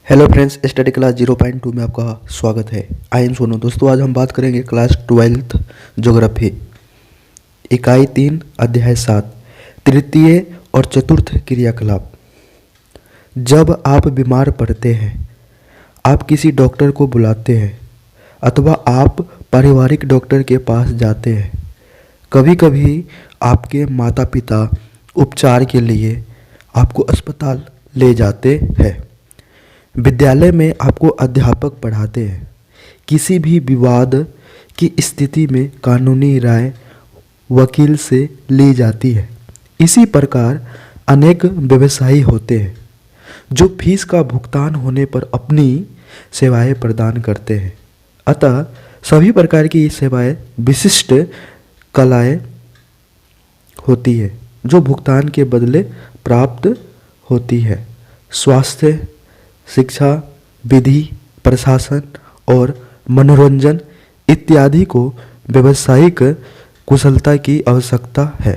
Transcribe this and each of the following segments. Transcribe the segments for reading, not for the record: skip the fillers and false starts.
Hello friends, study class 0.2 में आपका स्वागत है। I am Sonu. दोस्तों, आज हम बात करेंगे क्लास 12th ज्योग्राफी, इकाई 3 अध्याय 7 तृतीय और चतुर्थ क्रियाकलाप। जब आप बीमार पड़ते हैं, आप किसी डॉक्टर को बुलाते हैं अथवा आप पारिवारिक डॉक्टर के पास जाते हैं। कभी कभी आपके माता पिता उपचार के लिए आपको अस्पताल ले जाते हैं। विद्यालय में आपको अध्यापक पढ़ाते हैं। किसी भी विवाद की स्थिति में कानूनी राय वकील से ली जाती है। इसी प्रकार अनेक व्यवसायी होते हैं जो फीस का भुगतान होने पर अपनी सेवाएं प्रदान करते हैं। अतः सभी प्रकार की सेवाएं विशिष्ट कलाएं होती है जो भुगतान के बदले प्राप्त होती है। स्वास्थ्य, शिक्षा, विधि, प्रशासन और मनोरंजन इत्यादि को व्यावसायिक कुशलता की आवश्यकता है।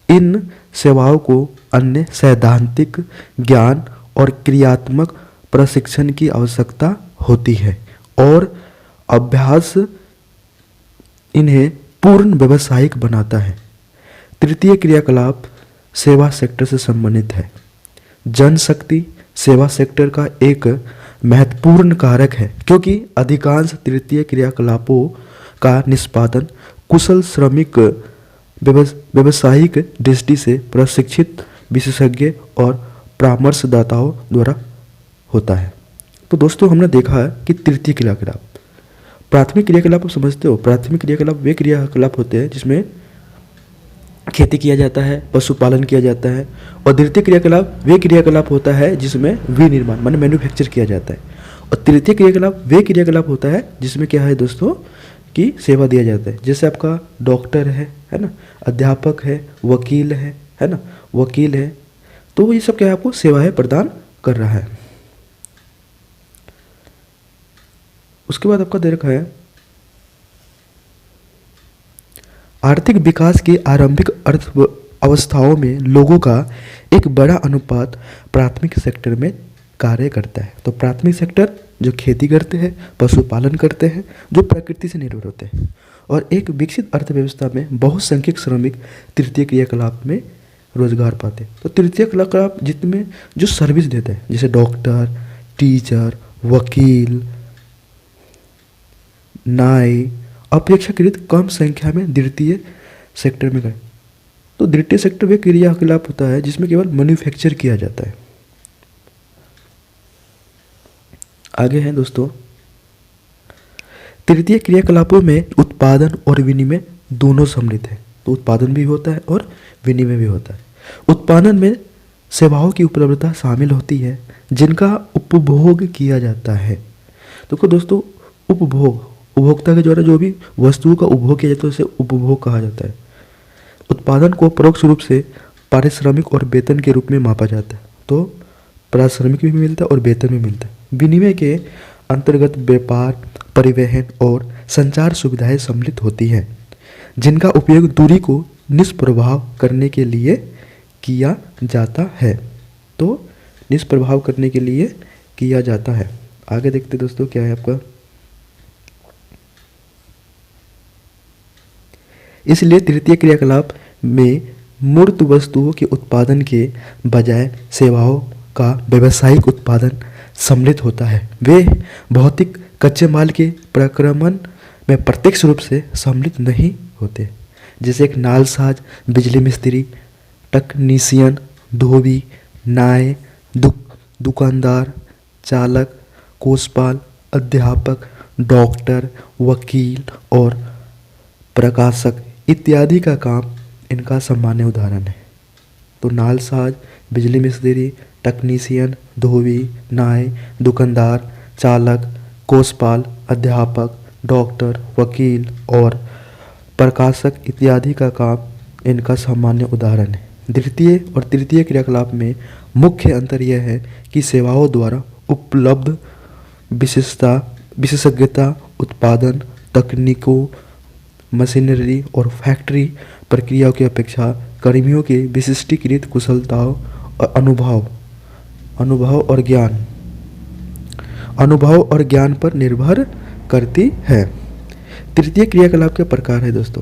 इन सेवाओं को अन्य सैद्धांतिक ज्ञान और क्रियात्मक प्रशिक्षण की आवश्यकता होती है और अभ्यास इन्हें पूर्ण व्यावसायिक बनाता है। तृतीय क्रियाकलाप सेवा सेक्टर से संबंधित है। जनशक्ति सेवा सेक्टर का एक महत्वपूर्ण कारक है क्योंकि अधिकांश तृतीय क्रियाकलापों का निष्पादन कुशल श्रमिक व्यावसायिक दृष्टि से प्रशिक्षित विशेषज्ञ और परामर्शदाताओं द्वारा होता है। तो दोस्तों, हमने देखा है कि तृतीय क्रियाकलाप, प्राथमिक क्रियाकलाप आप समझते हो। प्राथमिक क्रियाकलाप वे क्रियाकलाप होते हैं जिसमें खेती किया जाता है, पशुपालन किया जाता है। और द्वितीय क्रियाकलाप वे क्रियाकलाप होता है जिसमें विनिर्माण माने मैन्युफैक्चर किया जाता है। और तृतीय क्रियाकलाप वे क्रियाकलाप होता है जिसमें क्या है दोस्तों कि सेवा दिया जाता है। जैसे आपका डॉक्टर है ना, अध्यापक है, वकील है ना, वकील है। तो ये सब क्या है, आपको सेवाएं प्रदान कर रहा है। उसके बाद आपका दे रखा है आर्थिक विकास की आरंभिक अर्थ अवस्थाओं में लोगों का एक बड़ा अनुपात प्राथमिक सेक्टर में कार्य करता है। तो प्राथमिक सेक्टर जो खेती करते हैं, पशुपालन करते हैं, जो प्रकृति से निर्भर होते हैं। और एक विकसित अर्थव्यवस्था में बहुसंख्यक श्रमिक तृतीय क्रियाकलाप में रोजगार पाते हैं। तो तृतीय क्रियाकलाप जितने जो सर्विस देते हैं, जैसे डॉक्टर, टीचर, वकील, नाई, अपेक्षाकृत कम संख्या में द्वितीय सेक्टर में गए। तो द्वितीय सेक्टर वे क्रियाकलाप होता है जिसमें केवल मैन्युफैक्चर किया जाता है। आगे है दोस्तों, तृतीय क्रियाकलापों में उत्पादन और विनिमय दोनों सम्मिलित है। तो उत्पादन भी होता है और विनिमय भी होता है। उत्पादन में सेवाओं की उपलब्धता शामिल होती है जिनका उपभोग किया जाता है। तो दोस्तों, उपभोग उपभोक्ता के द्वारा जो भी वस्तुओं का उपभोग किया जाता है उसे उपभोग कहा जाता है। उत्पादन को परोक्ष रूप से पारिश्रमिक और वेतन के रूप में मापा जाता है। तो पारिश्रमिक भी मिलता है और वेतन भी मिलता है। विनिमय के अंतर्गत व्यापार, परिवहन और संचार सुविधाएं सम्मिलित होती हैं जिनका उपयोग दूरी को निष्प्रभाव करने के लिए किया जाता है। तो निष्प्रभाव करने के लिए किया जाता है। आगे देखते दोस्तों, क्या है आपका, इसलिए तृतीय क्रियाकलाप में मूर्त वस्तुओं के उत्पादन के बजाय सेवाओं का व्यावसायिक उत्पादन सम्मिलित होता है। वे भौतिक कच्चे माल के प्रक्रमण में प्रत्यक्ष रूप से सम्मिलित नहीं होते। जैसे एक नालसाज, बिजली मिस्त्री, तकनीशियन, धोबी, नाई, दुकानदार, चालक, कोषपाल, अध्यापक, डॉक्टर, वकील और प्रकाशक इत्यादि का काम इनका सामान्य उदाहरण है। तो नालसाज, बिजली मिस्त्री, तकनीशियन, धोबी, नाई, दुकानदार, चालक, कोषपाल, अध्यापक, डॉक्टर, वकील और प्रकाशक इत्यादि का काम इनका सामान्य उदाहरण है। द्वितीय और तृतीय क्रियाकलाप में मुख्य अंतर यह है कि सेवाओं द्वारा उपलब्ध विशेषज्ञता, उत्पादन तकनीकों, मशीनरी और फैक्ट्री प्रक्रियाओं की अपेक्षा कर्मियों की विशिष्टीकृत कुशलताओं और अनुभव और ज्ञान अनुभव और ज्ञान पर निर्भर करती है। तृतीय क्रियाकलाप के प्रकार है दोस्तों।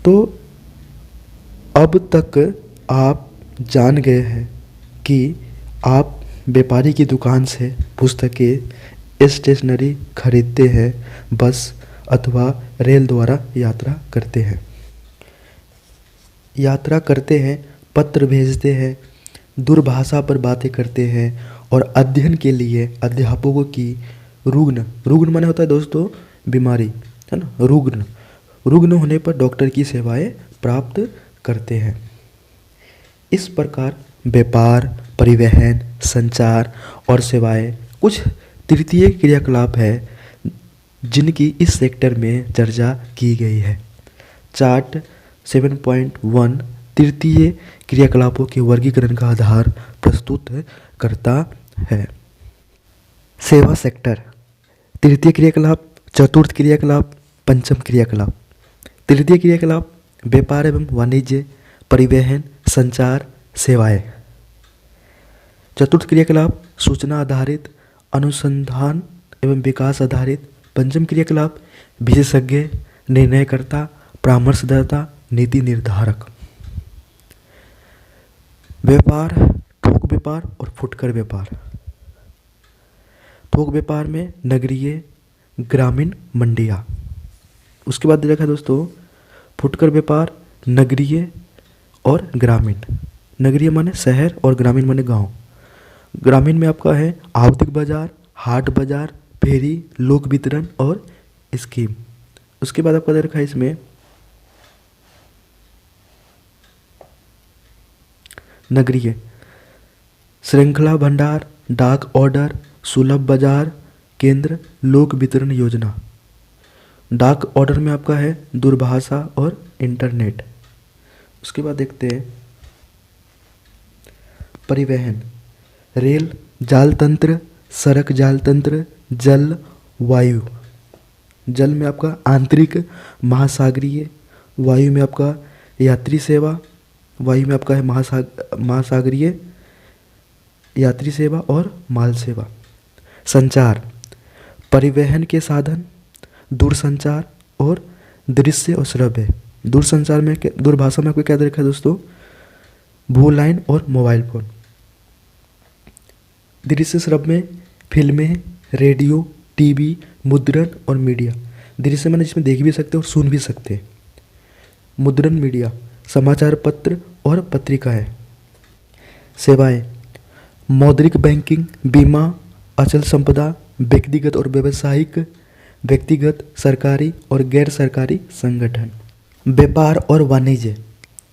तो अब तक आप जान गए हैं कि आप व्यापारी की दुकान से पुस्तकें, स्टेशनरी खरीदते हैं, बस अथवा रेल द्वारा यात्रा करते हैं, पत्र भेजते हैं, दूरभाषा पर बातें करते हैं और अध्ययन के लिए अध्यापकों की रुग्ण माने होता है दोस्तों बीमारी, है ना, रुग्ण होने पर डॉक्टर की सेवाएं प्राप्त करते हैं। इस प्रकार व्यापार, परिवहन, संचार और सेवाएं कुछ तृतीय क्रियाकलाप है जिनकी इस सेक्टर में चर्चा की गई है। चार्ट 7.1 तृतीय क्रियाकलापों के वर्गीकरण का आधार प्रस्तुत करता है। सेवा सेक्टर, तृतीय क्रियाकलाप, चतुर्थ क्रियाकलाप, पंचम क्रियाकलाप। तृतीय क्रियाकलाप व्यापार एवं वाणिज्य, परिवहन, संचार, सेवाएं। चतुर्थ क्रियाकलाप सूचना आधारित, अनुसंधान एवं विकास आधारित। पंचम क्रियाकलाप विशेषज्ञ, निर्णयकर्ता, परामर्शदाता, नीति निर्धारक। व्यापार, थोक व्यापार और फुटकर व्यापार। थोक व्यापार में नगरीय, ग्रामीण मंडियाँ। उसके बाद देखा दोस्तों फुटकर व्यापार नगरीय और ग्रामीण। नगरीय माने शहर और ग्रामीण माने गांव। ग्रामीण में आपका है आवधिक बाजार, हाट बाजार, फेरी, लोक वितरण और स्कीम। उसके बाद आपका देखा है इसमें नगरीय श्रृंखला भंडार, डाक ऑर्डर, सुलभ बाजार केंद्र, लोक वितरण योजना। डाक ऑर्डर में आपका है दूरभाषा और इंटरनेट। उसके बाद देखते हैं परिवहन, रेल जाल तंत्र, सड़क जाल तंत्र, जल, वायु। जल में आपका आंतरिक महासागरीय, वायु में आपका यात्री सेवा, वायु में आपका है महासागरीय यात्री सेवा और माल सेवा। संचार, परिवहन के साधन, दूरसंचार और दृश्य और श्रव्य। दूरसंचार में दूरभाषा में आपको क्या देखा है दोस्तों, भू लाइन और मोबाइल फोन। दृश्य श्रव्य में फिल्में, रेडियो, टीवी, मुद्रण और मीडिया। दृश्य मैंने जिसमें देख भी सकते हैं और सुन भी सकते हैं। मुद्रण मीडिया, समाचार पत्र और पत्रिकाएं। सेवाएं, मौद्रिक बैंकिंग, बीमा, अचल संपदा, व्यक्तिगत और व्यावसायिक, व्यक्तिगत, सरकारी और गैर सरकारी संगठन। व्यापार और वाणिज्य,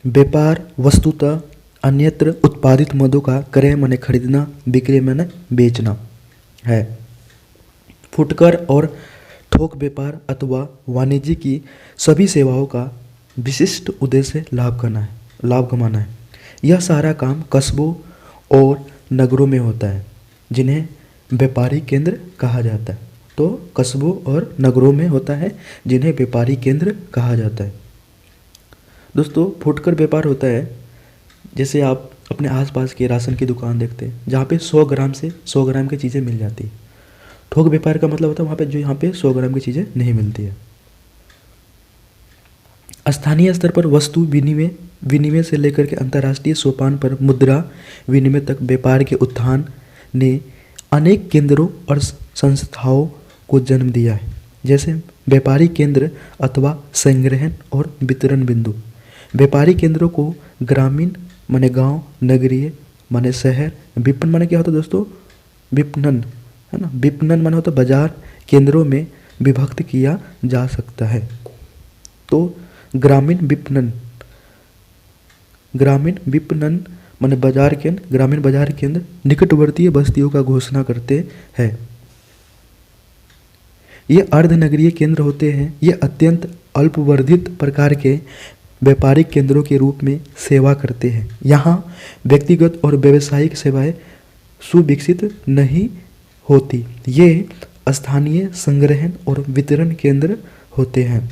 व्यापार वस्तुतः अन्यत्र उत्पादित मदों का क्रय माने खरीदना, बिक्री माने बेचना है। फुटकर और थोक व्यापार अथवा वाणिज्य की सभी सेवाओं का विशिष्ट उद्देश्य लाभ कमाना है। यह सारा काम कस्बों और नगरों में होता है जिन्हें व्यापारी केंद्र कहा जाता है। तो कस्बों और नगरों में होता है जिन्हें व्यापारी केंद्र कहा जाता है। दोस्तों फुटकर व्यापार होता है जैसे आप अपने आसपास के राशन की दुकान देखते हैं जहाँ पे 100 ग्राम से 100 ग्राम की चीज़ें मिल जाती है। थोक व्यापार का मतलब होता है वहाँ पे जो यहाँ पे 100 ग्राम की चीज़ें नहीं मिलती है। स्थानीय स्तर पर वस्तु विनिमय से लेकर के अंतर्राष्ट्रीय सोपान पर मुद्रा विनिमय तक व्यापार के उत्थान ने अनेक केंद्रों और संस्थाओं को जन्म दिया है, जैसे व्यापारी केंद्र अथवा संग्रहण और वितरण बिंदु। व्यापारी केंद्रों को ग्रामीण माने गांव, नगरीय माने शहर, विपणन माने क्या होता है दोस्तों, विपणन है ना, विपणन माने होता है बाजार, केंद्रों में विभक्त किया जा सकता है। तो ग्रामीण विपणन माने बाजार केंद्र, ग्रामीण बाजार केंद्र निकटवर्तीय बस्तियों का घोषणा करते हैं। ये अर्धनगरीय केंद्र होते हैं। ये अत्यंत अल्पवर्धित प्रकार के व्यापारिक केंद्रों के रूप में सेवा करते हैं। यहाँ व्यक्तिगत और व्यावसायिक सेवाएं सुविकसित नहीं होती। ये स्थानीय संग्रहण और वितरण केंद्र होते हैं।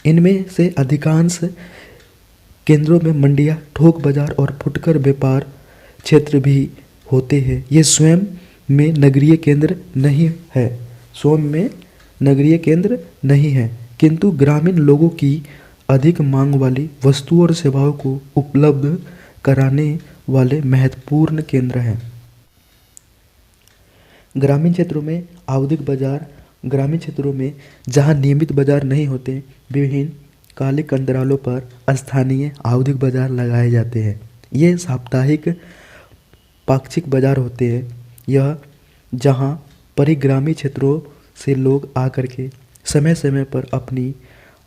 इनमें से अधिकांश केंद्रों में मंडियाँ, थोक बाजार और फुटकर व्यापार क्षेत्र भी होते हैं। ये स्वयं में नगरीय केंद्र नहीं है। सोम में नगरीय केंद्र नहीं है, किंतु ग्रामीण लोगों की अधिक मांग वाली वस्तुओं और सेवाओं को उपलब्ध कराने वाले महत्वपूर्ण केंद्र हैं। ग्रामीण क्षेत्रों में आवधिक बाजार, ग्रामीण क्षेत्रों में जहां नियमित बाजार नहीं होते, विभिन्न कालिक अंतरालों पर स्थानीय आवधिक बाजार लगाए जाते हैं। ये साप्ताहिक पाक्षिक बाजार होते हैं। यह जहां परिग्रामीण क्षेत्रों से लोग आकर के समय समय पर अपनी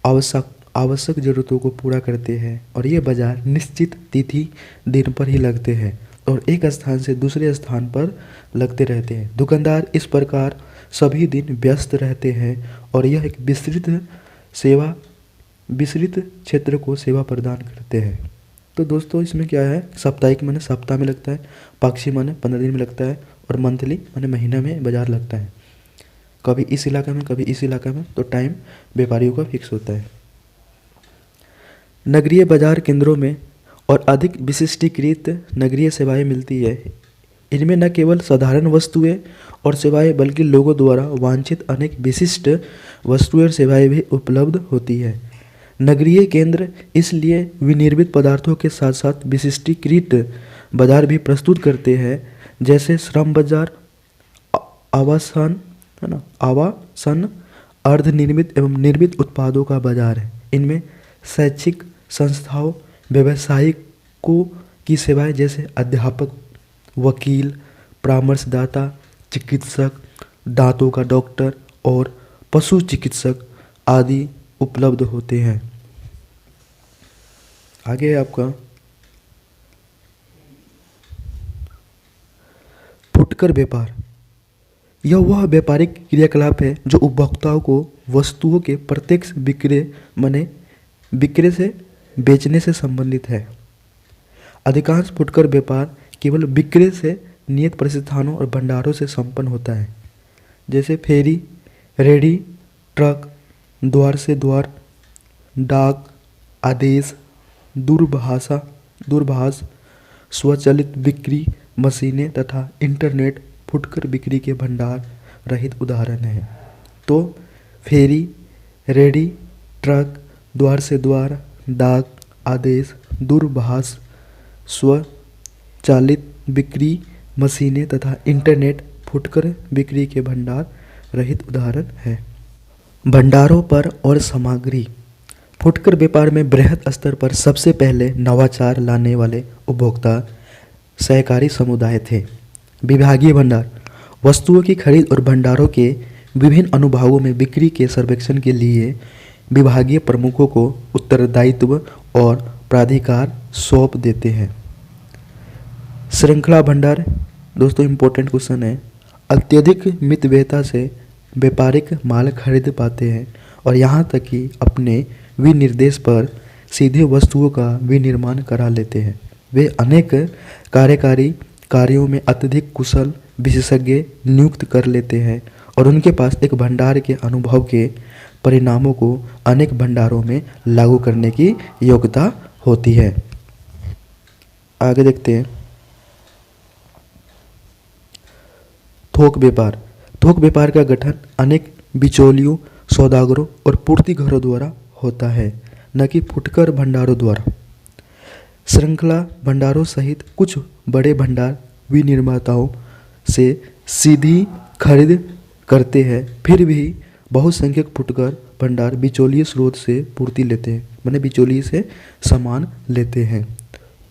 आवश्यक ज़रूरतों को पूरा करते हैं, और ये बाजार निश्चित तिथि दिन पर ही लगते हैं और एक स्थान से दूसरे स्थान पर लगते रहते हैं। दुकानदार इस प्रकार सभी दिन व्यस्त रहते हैं और यह एक विस्तृत क्षेत्र को सेवा प्रदान करते हैं। तो दोस्तों इसमें क्या है, साप्ताहिक माने सप्ताह में लगता है, पाक्षिक माने 15 दिन में लगता है, और मंथली माने महीना में बाजार लगता है। कभी इस इलाके में कभी इस इलाके में, तो टाइम व्यापारियों का फिक्स होता है। नगरीय बाजार केंद्रों में और अधिक विशिष्टीकृत नगरीय सेवाएं मिलती है। इनमें न केवल साधारण वस्तुएं और सेवाएं बल्कि लोगों द्वारा वांछित अनेक विशिष्ट वस्तुएं और सेवाएं भी उपलब्ध होती है। नगरीय केंद्र इसलिए विनिर्मित पदार्थों के साथ साथ विशिष्टीकृत बाजार भी प्रस्तुत करते हैं, जैसे श्रम बाजार, आवासन है ना, आवासन, अर्धनिर्मित एवं निर्मित उत्पादों का बाजार है। इनमें शैक्षिक संस्थाओं, व्यवसायिकों की सेवाएं जैसे अध्यापक, वकील, परामर्शदाता, चिकित्सक, दांतों का डॉक्टर और पशु चिकित्सक आदि उपलब्ध होते हैं। आगे है आपका फुटकर व्यापार। यह वह व्यापारिक क्रियाकलाप है जो उपभोक्ताओं को वस्तुओं के प्रत्यक्ष विक्रय से बेचने से संबंधित है। अधिकांश फुटकर व्यापार केवल विक्रय से नियत प्रतिष्ठानों और भंडारों से संपन्न होता है, जैसे फेरी, रेहड़ी, ट्रक, द्वार से द्वार, डाक, आदेश, दूरभाष, स्वचालित बिक्री मशीनें तथा इंटरनेट फुटकर बिक्री के भंडार रहित उदाहरण हैं। तो फेरी, रेहड़ी, ट्रक, द्वार से द्वार, डाक, आदेश, दूरभाष, स्वचालित बिक्री मशीनें तथा इंटरनेट फुटकर बिक्री के भंडार रहित उदाहरण हैं। भंडारों पर और सामग्री। फुटकर व्यापार में बृहद स्तर पर सबसे पहले नवाचार लाने वाले उपभोक्ता सहकारी समुदाय थे। विभागीय भंडार वस्तुओं की खरीद और भंडारों के विभिन्न अनुभागों में बिक्री के सर्वेक्षण के लिए विभागीय प्रमुखों को उत्तरदायित्व और प्राधिकार सौंप देते हैं। श्रृंखला भंडार दोस्तों इम्पोर्टेंट क्वेश्चन है। अत्यधिक मितव्ययता से व्यापारिक माल खरीद पाते हैं और यहाँ तक कि अपने विनिर्देश पर सीधे वस्तुओं का विनिर्माण करा लेते हैं। वे अनेक कार्यकारी कार्यों में अत्यधिक कुशल विशेषज्ञ नियुक्त कर लेते हैं और उनके पास एक भंडार के अनुभव के परिणामों को अनेक भंडारों में लागू करने की योग्यता होती है। आगे देखते हैं थोक व्यापार। थोक व्यापार का गठन अनेक बिचौलियों, सौदागरों और पूर्ति घरों द्वारा होता है, न कि फुटकर भंडारों द्वारा। श्रृंखला भंडारों सहित कुछ बड़े भंडार विनिर्माताओं से सीधी खरीद करते हैं, फिर भी बहुसंख्यक फुटकर भंडार बिचौलिए स्रोत से पूर्ति लेते हैं, माने बिचौलिए से सामान लेते हैं।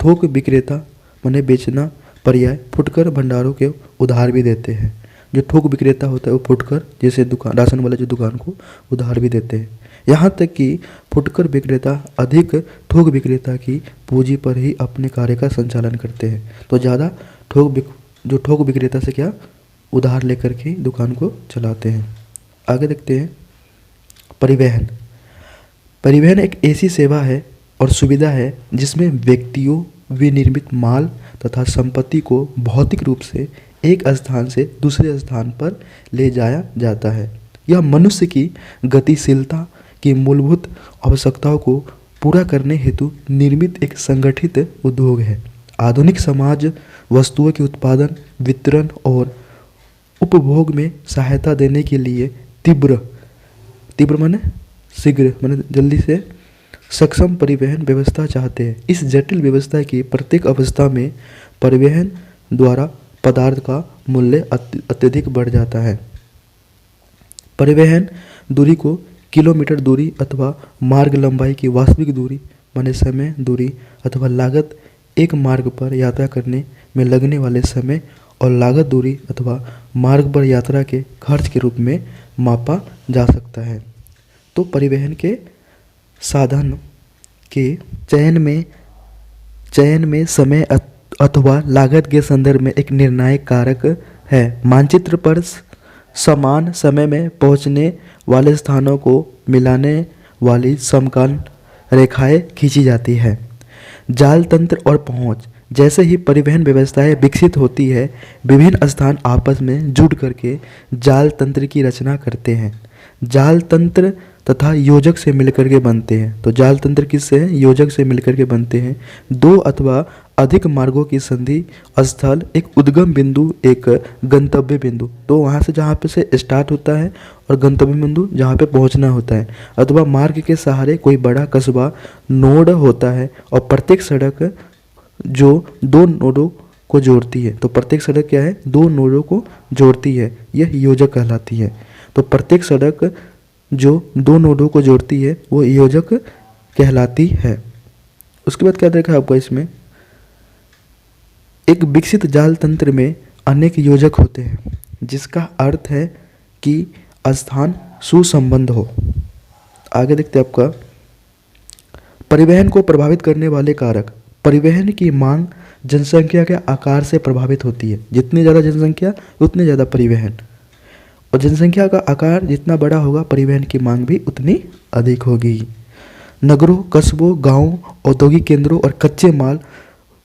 थोक विक्रेता माने बेचना पर्याय फुटकर भंडारों के उधार भी देते हैं। जो थोक विक्रेता होता है वो फुटकर जैसे दुकान, राशन वाले जो दुकान को उधार भी देते हैं। यहाँ तक कि फुटकर विक्रेता अधिक थोक विक्रेता की पूंजी पर ही अपने कार्य का संचालन करते हैं। तो ज़्यादा थोक विक्रेता से क्या उधार लेकर के दुकान को चलाते हैं। आगे देखते हैं परिवहन। परिवहन एक ऐसी सेवा है और सुविधा है जिसमें व्यक्तियों, विनिर्मित माल तथा संपत्ति को भौतिक रूप से एक स्थान से दूसरे स्थान पर ले जाया जाता है। यह मनुष्य की गतिशीलता की मूलभूत आवश्यकताओं को पूरा करने हेतु निर्मित एक संगठित उद्योग है। आधुनिक समाज वस्तुओं के उत्पादन, वितरण और उपभोग में सहायता देने के लिए तीव्र तीव्र माने शीघ्र माने जल्दी से सक्षम परिवहन व्यवस्था चाहते हैं। इस जटिल व्यवस्था की प्रत्येक अवस्था में परिवहन द्वारा पदार्थ का मूल्य अत्यधिक बढ़ जाता है। परिवहन दूरी को किलोमीटर दूरी अथवा मार्ग लंबाई की वास्तविक दूरी माने समय, दूरी अथवा लागत, एक मार्ग पर यात्रा करने में लगने वाले समय और लागत, दूरी अथवा मार्ग पर यात्रा के खर्च के रूप में मापा जा सकता है। तो परिवहन के साधन के चयन में समय अथवा लागत के संदर्भ में एक निर्णायक कारक है। मानचित्र पर समान समय में पहुंचने वाले स्थानों को मिलाने वाली समकाल रेखाएं खींची जाती है। जाल तंत्र और पहुंच, जैसे ही परिवहन व्यवस्थाएं विकसित होती है, विभिन्न स्थान आपस में जुड़ करके जाल तंत्र की रचना करते हैं। जाल तंत्र तथा योजक से मिलकर के बनते हैं। तो जाल तंत्र किससे है? योजक से मिलकर के बनते हैं। दो अथवा अधिक मार्गों की संधि स्थल, एक उद्गम बिंदु, एक गंतव्य बिंदु। तो वहाँ से जहाँ पे से स्टार्ट होता है और गंतव्य बिंदु जहाँ पे पहुँचना होता है, अथवा मार्ग के सहारे कोई बड़ा कस्बा नोड होता है और प्रत्येक सड़क जो दो नोडों को जोड़ती है। तो प्रत्येक सड़क क्या है? दो नोडों को जोड़ती है, यह योजक कहलाती है। तो प्रत्येक सड़क जो दो नोडों को जोड़ती है वो योजक कहलाती है। उसके बाद क्या देखा आपको इसमें, एक विकसित जाल तंत्र में अनेक योजक होते हैं, जिसका अर्थ है कि स्थान सुसंबद्ध हो। आगे देखते हैं आपका परिवहन को प्रभावित करने वाले कारक। परिवहन की मांग जनसंख्या के आकार से प्रभावित होती है। जितनी ज़्यादा जनसंख्या उतनी ज़्यादा परिवहन, और जनसंख्या का आकार जितना बड़ा होगा परिवहन की मांग भी उतनी अधिक होगी। नगरों, कस्बों, गांवों, औद्योगिक केंद्रों और कच्चे माल,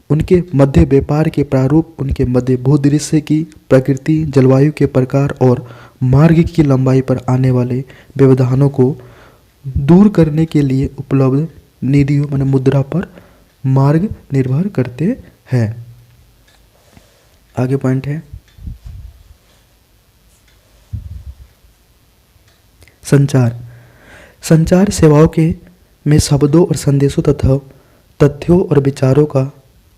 उनके मध्य व्यापार के प्रारूप, उनके मध्य भूदृश्य की प्रकृति, जलवायु के प्रकार और मार्ग की लंबाई पर आने वाले व्यवधानों को दूर करने के लिए उपलब्ध निधियों माने मुद्रा पर मार्ग निर्भर करते हैं। आगे पॉइंट है संचार सेवाओं के में शब्दों और संदेशों तथा तथ्यों और विचारों का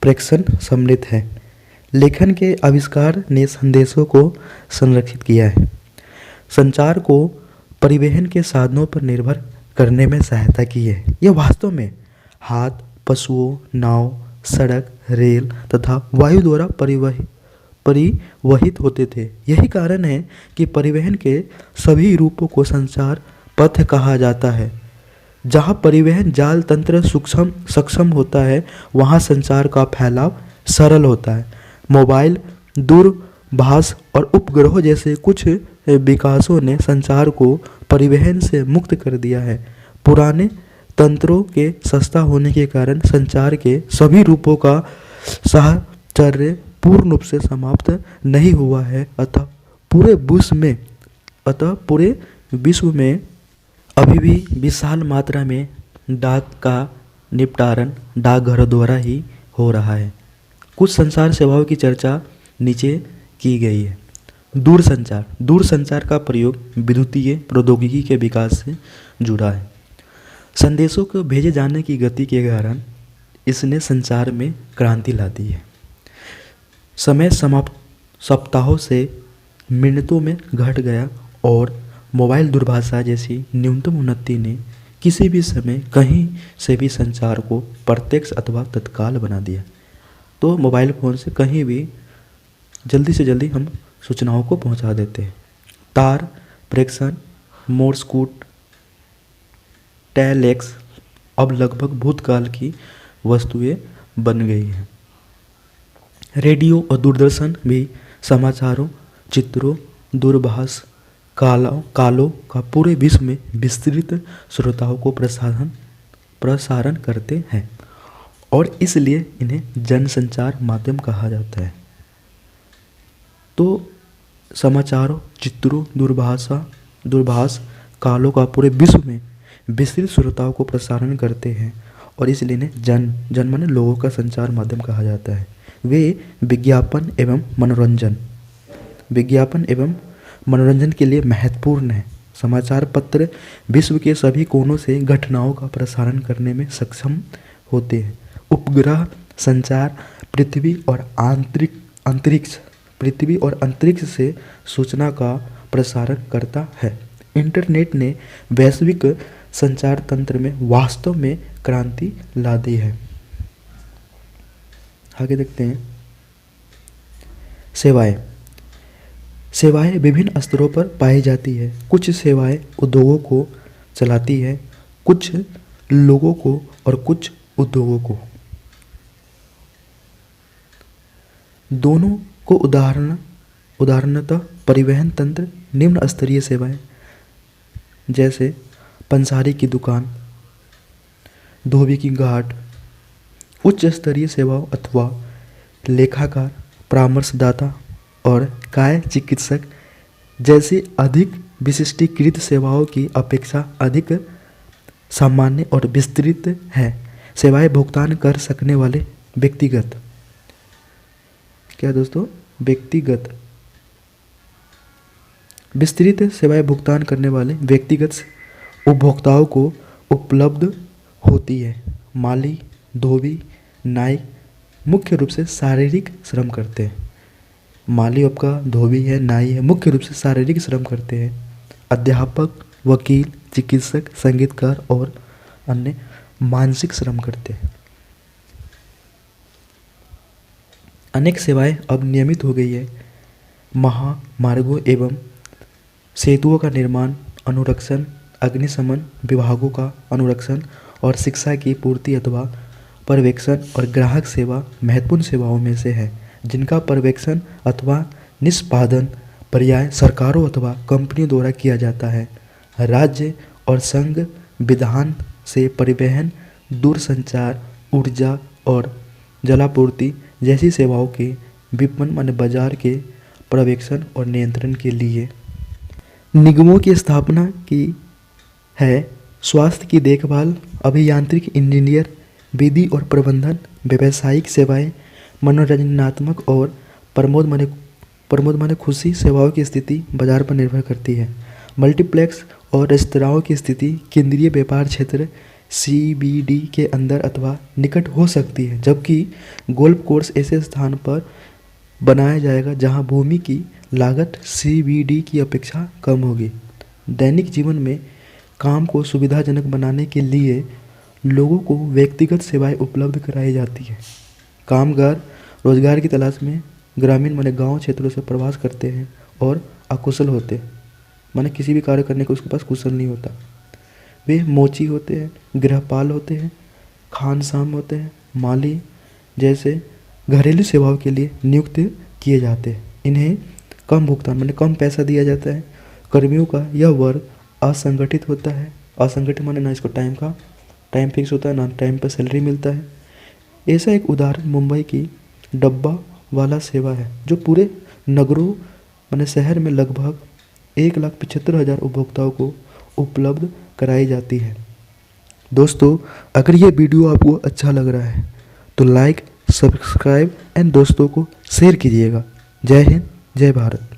प्रेषण सम्मिलित है। लेखन के आविष्कार ने संदेशों को संरक्षित किया है। संचार को परिवहन के साधनों पर निर्भर करने में सहायता की है। यह वास्तव में हाथ, पशुओं, नाव, सड़क, रेल तथा वायु द्वारा परिवहित होते थे। यही कारण है कि परिवहन के सभी रूपों को संचार पथ कहा जाता है। जहाँ परिवहन जाल तंत्र सक्षम होता है, वहाँ संचार का फैलाव सरल होता है। मोबाइल, दूरभाष और उपग्रहों जैसे कुछ विकासों ने संचार को परिवहन से मुक्त कर दिया है। पुराने तंत्रों के सस्ता होने के कारण संचार के सभी रूपों का साहचर्य पूर्ण रूप से समाप्त नहीं हुआ है। अतः पूरे विश्व में अभी भी विशाल मात्रा में डाक का निपटारण डाकघरों द्वारा ही हो रहा है। कुछ संचार सेवाओं की चर्चा नीचे की गई है। दूरसंचार का प्रयोग विद्युतीय प्रौद्योगिकी के विकास से जुड़ा है। संदेशों को भेजे जाने की गति के कारण इसने संचार में क्रांति ला दी है। समय सप्ताहों से मिनटों में घट गया और मोबाइल दूरभाषा जैसी न्यूनतम उन्नति ने किसी भी समय कहीं से भी संचार को प्रत्यक्ष अथवा तत्काल बना दिया। तो मोबाइल फ़ोन से कहीं भी जल्दी से जल्दी हम सूचनाओं को पहुंचा देते हैं। तार प्रेषण, मोर्स कोड, टेलेक्स अब लगभग भूतकाल की वस्तुएं बन गई हैं। रेडियो और दूरदर्शन भी समाचारों, चित्रों, दूरभाष कालों का पूरे विश्व में विस्तृत श्रोताओं को प्रसारण करते हैं और इसलिए इन्हें जनसंचार माध्यम कहा जाता है। तो समाचारों, चित्रों, दूरभाष कालों का पूरे विश्व में विस्तृत श्रोताओं को प्रसारण करते हैं और इसलिए इन्हें जन माने लोगों का संचार माध्यम कहा जाता है। वे विज्ञापन एवं मनोरंजन, विज्ञापन एवं मनोरंजन के लिए महत्वपूर्ण है। समाचार पत्र विश्व के सभी कोनों से घटनाओं का प्रसारण करने में सक्षम होते हैं। उपग्रह संचार पृथ्वी और अंतरिक्ष से सूचना का प्रसारण करता है। इंटरनेट ने वैश्विक संचार तंत्र में वास्तव में क्रांति ला दी है। आगे देखते हैं सेवाएं विभिन्न स्तरों पर पाई जाती है। कुछ सेवाएं उद्योगों को चलाती है, कुछ लोगों को और कुछ उद्योगों को। दोनों को उदाहरणतः परिवहन तंत्र निम्न स्तरीय सेवाएं जैसे पंसारी की दुकान, धोबी की घाट। उच्च स्तरीय सेवाओं अथवा लेखाकार, परामर्शदाता और काय चिकित्सक जैसी अधिक विशिष्टीकृत सेवाओं की अपेक्षा अधिक सामान्य और विस्तृत है। सेवाएं भुगतान कर सकने वाले व्यक्तिगत विस्तृत सेवाएं भुगतान करने वाले व्यक्तिगत उपभोक्ताओं को उपलब्ध होती है। माली, धोबी, नाई मुख्य रूप से शारीरिक श्रम करते हैं। माली आपका धोबी है, नाई है, मुख्य रूप से शारीरिक श्रम करते हैं। अध्यापक, वकील, चिकित्सक, संगीतकार और अन्य मानसिक श्रम करते हैं। अनेक सेवाएं अब नियमित हो गई है। महामार्गों एवं सेतुओं का निर्माण, अनुरक्षण, अग्निशमन विभागों का अनुरक्षण और शिक्षा की पूर्ति अथवा पर्यवेक्षण और ग्राहक सेवा महत्वपूर्ण सेवाओं में से है, जिनका पर्यवेक्षण अथवा निष्पादन पर्याय सरकारों अथवा कंपनियों द्वारा किया जाता है। राज्य और संघ विधान से परिवहन, दूरसंचार, ऊर्जा और जलापूर्ति जैसी सेवाओं के विपणन माने बाजार के पर्यवेक्षण और नियंत्रण के लिए निगमों की स्थापना की है। स्वास्थ्य की देखभाल, अभियांत्रिक इंजीनियर, विधि और प्रबंधन, व्यावसायिक सेवाएं, मनोरंजनात्मक और प्रमोद माने खुशी सेवाओं की स्थिति बाजार पर निर्भर करती है। मल्टीप्लेक्स और रेस्तराओं की स्थिति केंद्रीय व्यापार क्षेत्र CBD के अंदर अथवा निकट हो सकती है, जबकि गोल्फ कोर्स ऐसे स्थान पर बनाया जाएगा जहां भूमि की लागत CBD की अपेक्षा कम होगी। दैनिक जीवन में काम को सुविधाजनक बनाने के लिए लोगों को व्यक्तिगत सेवाएं उपलब्ध कराई जाती है। कामगार रोजगार की तलाश में ग्रामीण माने गांव क्षेत्रों से प्रवास करते हैं और अकुशल होते हैं, माने किसी भी कार्य करने को उसके पास कुशल नहीं होता। वे मोची होते हैं, गृहपाल होते हैं, खानसाम होते हैं, माली जैसे घरेलू सेवाओं के लिए नियुक्त किए जाते हैं। इन्हें कम भुगतान माने कम पैसा दिया जाता है। कर्मियों का यह वर्ग असंगठित होता है। असंगठित माने ना इसको टाइम फिक्स होता है, ना टाइम पर सैलरी मिलता है। ऐसा एक उदाहरण मुंबई की डब्बा वाला सेवा है, जो पूरे नगरों माने शहर में लगभग 1,75,000 उपभोक्ताओं को उपलब्ध कराई जाती है। दोस्तों, अगर ये वीडियो आपको अच्छा लग रहा है तो लाइक, सब्सक्राइब एंड दोस्तों को शेयर कीजिएगा। जय हिंद, जय भारत।